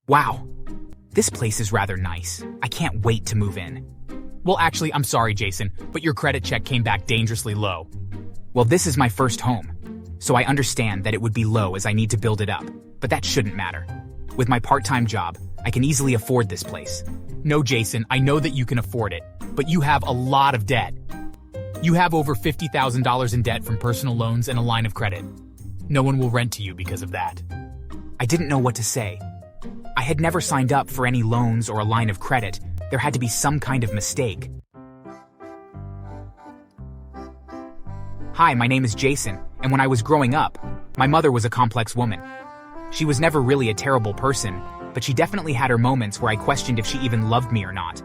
Wow, this place is rather nice. I can't wait to move in. Well, actually, I'm sorry, Jason, but your credit check came back dangerously low. Well, this is my first home, so I understand that it would be low as I need to build it up, but that shouldn't matter. With my part-time job, I can easily afford this place. No, Jason, I know that you can afford it, but you have a lot of debt. You have over $50,000 in debt from personal loans and a line of credit. No one will rent to you because of that. I didn't know what to say. I had never signed up for any loans or a line of credit. There had to be some kind of mistake. Hi, my name is Jason, and when I was growing up, my mother was a complex woman. She was never really a terrible person, but she definitely had her moments where I questioned if she even loved me or not.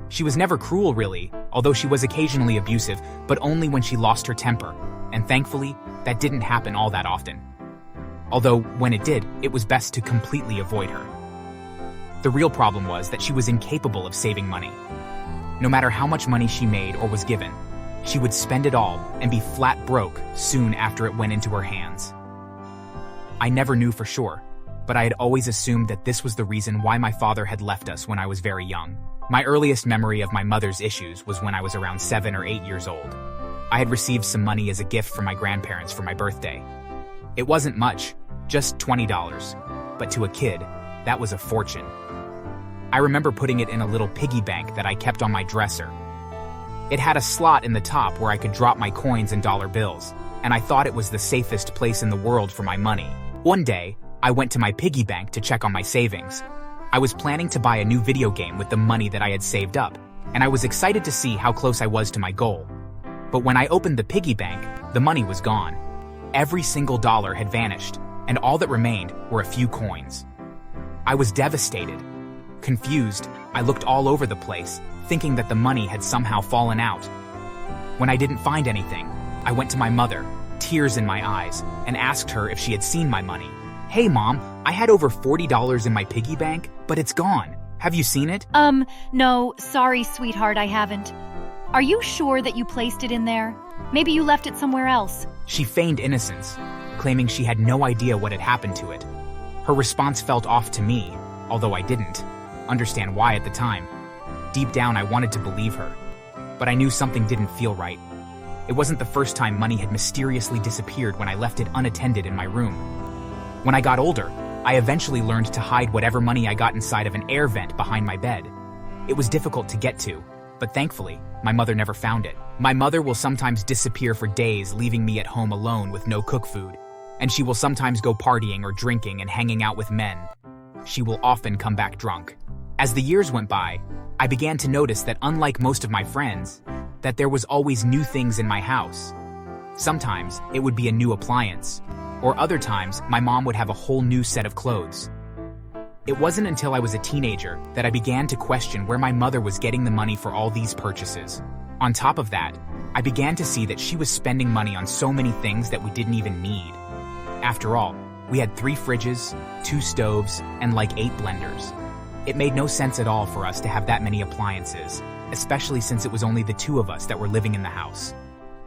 She was never cruel, really, although she was occasionally abusive, but only when she lost her temper, and thankfully, that didn't happen all that often. Although, when it did, it was best to completely avoid her. The real problem was that she was incapable of saving money. No matter how much money she made or was given, she would spend it all and be flat broke soon after it went into her hands. I never knew for sure, but I had always assumed that this was the reason why my father had left us when I was very young. My earliest memory of my mother's issues was when I was around 7 or 8 years old. I had received some money as a gift from my grandparents for my birthday. It wasn't much, just $20, but to a kid, that was a fortune. I remember putting it in a little piggy bank that I kept on my dresser. It had a slot in the top where I could drop my coins and dollar bills, and I thought it was the safest place in the world for my money. One day, I went to my piggy bank to check on my savings. I was planning to buy a new video game with the money that I had saved up, and I was excited to see how close I was to my goal. But when I opened the piggy bank, the money was gone. Every single dollar had vanished, and all that remained were a few coins. I was devastated. Confused, I looked all over the place, thinking that the money had somehow fallen out. When I didn't find anything, I went to my mother, tears in my eyes, and asked her if she had seen my money. "Hey Mom, I had over $40 in my piggy bank, but it's gone. Have you seen it?" No, sorry, sweetheart, I haven't. Are you sure that you placed it in there? Maybe you left it somewhere else. She feigned innocence, claiming she had no idea what had happened to it. Her response felt off to me, although I didn't understand why at the time. Deep down, I wanted to believe her, but I knew something didn't feel right. It wasn't the first time money had mysteriously disappeared when I left it unattended in my room. When I got older, I eventually learned to hide whatever money I got inside of an air vent behind my bed. It was difficult to get to, but thankfully, my mother never found it. My mother will sometimes disappear for days, leaving me at home alone with no cook food. And she will sometimes go partying or drinking and hanging out with men. She will often come back drunk. As the years went by, I began to notice that unlike most of my friends, that there was always new things in my house. Sometimes it would be a new appliance, or other times my mom would have a whole new set of clothes. It wasn't until I was a teenager that I began to question where my mother was getting the money for all these purchases. On top of that, I began to see that she was spending money on so many things that we didn't even need. After all, we had 3 fridges, 2 stoves, and like 8 blenders. It made no sense at all for us to have that many appliances, especially since it was only the 2 of us that were living in the house.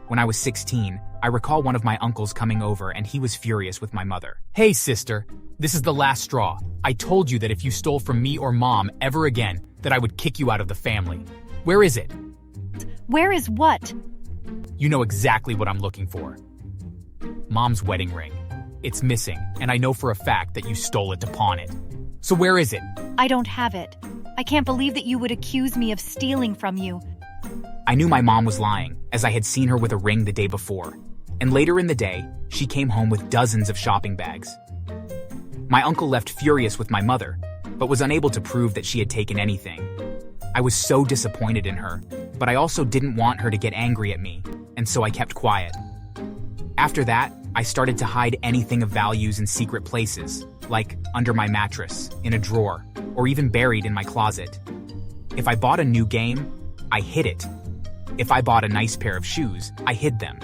When I was 16, I recall one of my uncles coming over and he was furious with my mother. "Hey, sister, this is the last straw. I told you that if you stole from me or Mom ever again, that I would kick you out of the family. Where is it?" Where is what? "You know exactly what I'm looking for. Mom's wedding ring. It's missing, and I know for a fact that you stole it to pawn it. So where is it?" I don't have it. I can't believe that you would accuse me of stealing from you. I knew my mom was lying, as I had seen her with a ring the day before. And later in the day, she came home with dozens of shopping bags. My uncle left furious with my mother, but was unable to prove that she had taken anything. I was so disappointed in her, but I also didn't want her to get angry at me, and so I kept quiet. After that, I started to hide anything of values in secret places, like under my mattress, in a drawer, or even buried in my closet. If I bought a new game, I hid it. If I bought a nice pair of shoes, I hid them.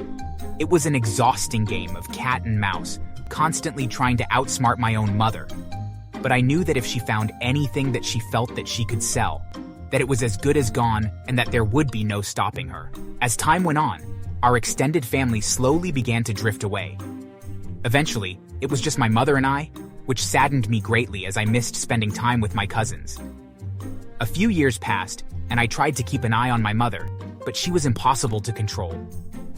It was an exhausting game of cat and mouse, constantly trying to outsmart my own mother. But I knew that if she found anything that she felt that she could sell, that it was as good as gone and that there would be no stopping her. As time went on, our extended family slowly began to drift away. Eventually, it was just my mother and I, which saddened me greatly as I missed spending time with my cousins. A few years passed, and I tried to keep an eye on my mother, but she was impossible to control.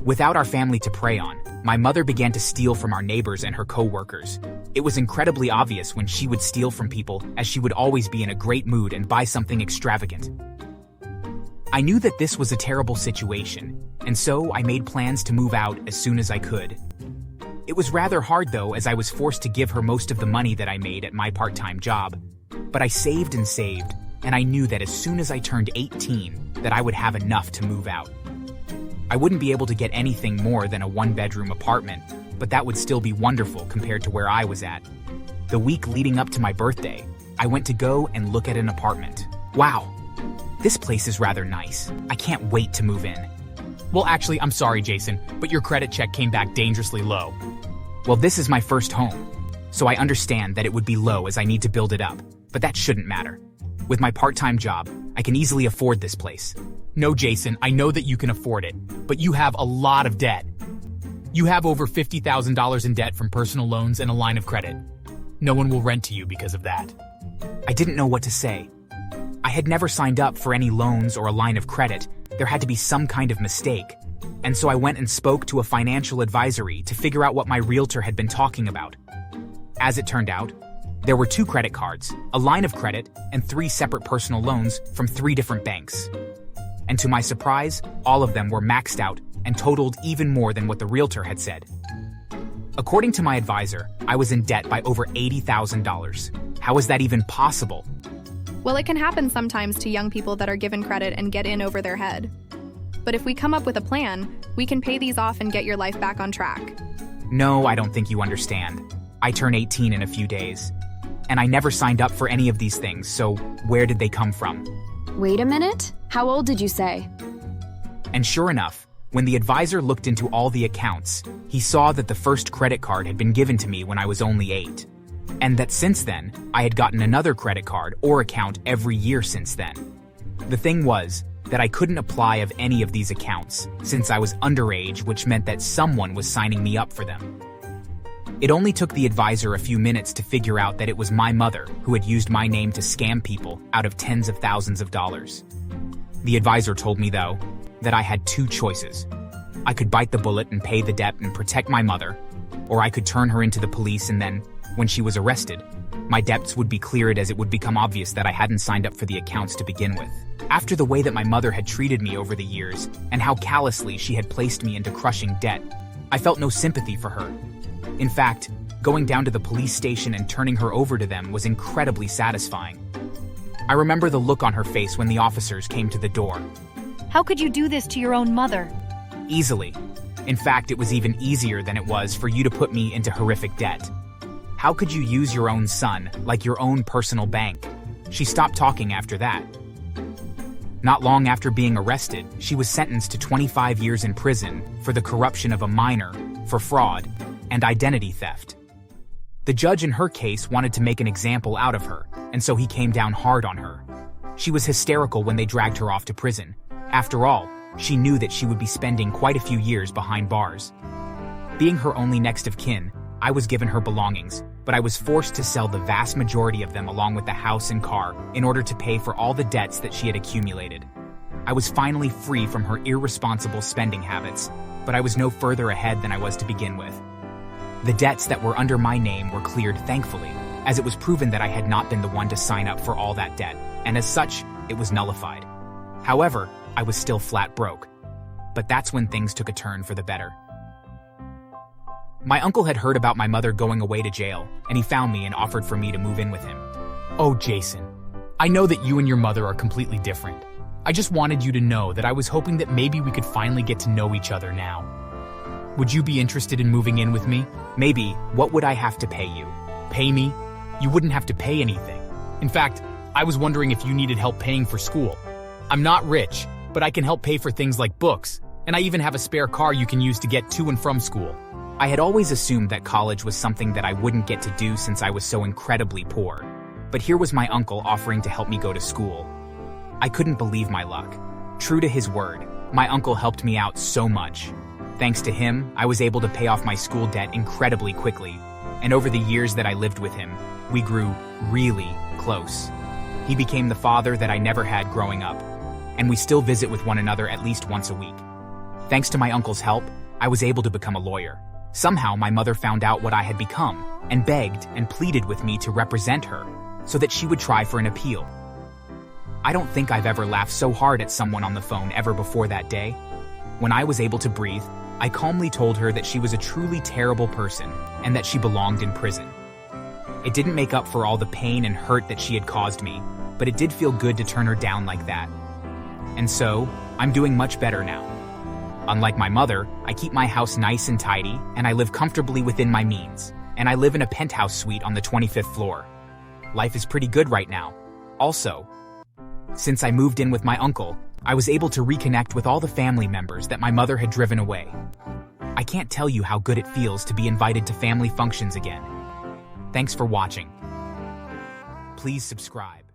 Without our family to prey on, my mother began to steal from our neighbors and her co-workers. It was incredibly obvious when she would steal from people, as she would always be in a great mood and buy something extravagant. I knew that this was a terrible situation, and so I made plans to move out as soon as I could. It was rather hard though, as I was forced to give her most of the money that I made at my part-time job. But I saved and saved, and I knew that as soon as I turned 18, that I would have enough to move out. I wouldn't be able to get anything more than a one-bedroom apartment, but that would still be wonderful compared to where I was at. The week leading up to my birthday, I went to go and look at an apartment. Wow, this place is rather nice. I can't wait to move in. Well, actually, I'm sorry, Jason, but your credit check came back dangerously low. Well, this is my first home, so I understand that it would be low as I need to build it up, but that shouldn't matter. With my part-time job, I can easily afford this place. No, Jason, I know that you can afford it, but you have a lot of debt. You have over $50,000 in debt from personal loans and a line of credit. No one will rent to you because of that. I didn't know what to say. I had never signed up for any loans or a line of credit. There had to be some kind of mistake. And so I went and spoke to a financial advisory to figure out what my realtor had been talking about. As it turned out, there were 2 credit cards, a line of credit, and 3 separate personal loans from 3 different banks. And to my surprise, all of them were maxed out and totaled even more than what the realtor had said. According to my advisor, I was in debt by over $80,000. How is that even possible? Well, it can happen sometimes to young people that are given credit and get in over their head. But if we come up with a plan, we can pay these off and get your life back on track. No, I don't think you understand. I turn 18 in a few days. And I never signed up for any of these things, so where did they come from? Wait a minute? How old did you say? And sure enough, when the advisor looked into all the accounts, he saw that the first credit card had been given to me when I was only 8. And that since then, I had gotten another credit card or account every year since then. The thing was that I couldn't apply of any of these accounts since I was underage, which meant that someone was signing me up for them. It only took the advisor a few minutes to figure out that it was my mother who had used my name to scam people out of tens of thousands of dollars. The advisor told me, though, that I had 2 choices. I could bite the bullet and pay the debt and protect my mother, or I could turn her into the police and then, when she was arrested, my debts would be cleared as it would become obvious that I hadn't signed up for the accounts to begin with. After the way that my mother had treated me over the years and how callously she had placed me into crushing debt, I felt no sympathy for her. In fact, going down to the police station and turning her over to them was incredibly satisfying. I remember the look on her face when the officers came to the door. How could you do this to your own mother? Easily. In fact, it was even easier than it was for you to put me into horrific debt. How could you use your own son like your own personal bank? She stopped talking after that. Not long after being arrested, she was sentenced to 25 years in prison for the corruption of a minor, for fraud, and identity theft. The judge in her case wanted to make an example out of her, and so he came down hard on her. She was hysterical when they dragged her off to prison. After all, she knew that she would be spending quite a few years behind bars. Being her only next of kin, I was given her belongings, but I was forced to sell the vast majority of them along with the house and car in order to pay for all the debts that she had accumulated. I was finally free from her irresponsible spending habits, but I was no further ahead than I was to begin with. The debts that were under my name were cleared thankfully, as it was proven that I had not been the one to sign up for all that debt, and as such, it was nullified. However, I was still flat broke. But that's when things took a turn for the better. My uncle had heard about my mother going away to jail, and he found me and offered for me to move in with him. Oh, Jason, I know that you and your mother are completely different. I just wanted you to know that I was hoping that maybe we could finally get to know each other now. Would you be interested in moving in with me? Maybe. What would I have to pay you? Pay me? You wouldn't have to pay anything. In fact, I was wondering if you needed help paying for school. I'm not rich, but I can help pay for things like books, and I even have a spare car you can use to get to and from school. I had always assumed that college was something that I wouldn't get to do since I was so incredibly poor. But here was my uncle offering to help me go to school. I couldn't believe my luck. True to his word, my uncle helped me out so much. Thanks to him, I was able to pay off my school debt incredibly quickly. And over the years that I lived with him, we grew really close. He became the father that I never had growing up, and we still visit with one another at least once a week. Thanks to my uncle's help, I was able to become a lawyer. Somehow my mother found out what I had become and begged and pleaded with me to represent her so that she would try for an appeal. I don't think I've ever laughed so hard at someone on the phone ever before that day. When I was able to breathe, I calmly told her that she was a truly terrible person and that she belonged in prison. It didn't make up for all the pain and hurt that she had caused me, but it did feel good to turn her down like that. And so, I'm doing much better now. Unlike my mother, I keep my house nice and tidy, and I live comfortably within my means. And I live in a penthouse suite on the 25th floor. Life is pretty good right now. Also, since I moved in with my uncle, I was able to reconnect with all the family members that my mother had driven away. I can't tell you how good it feels to be invited to family functions again. Thanks for watching. Please subscribe.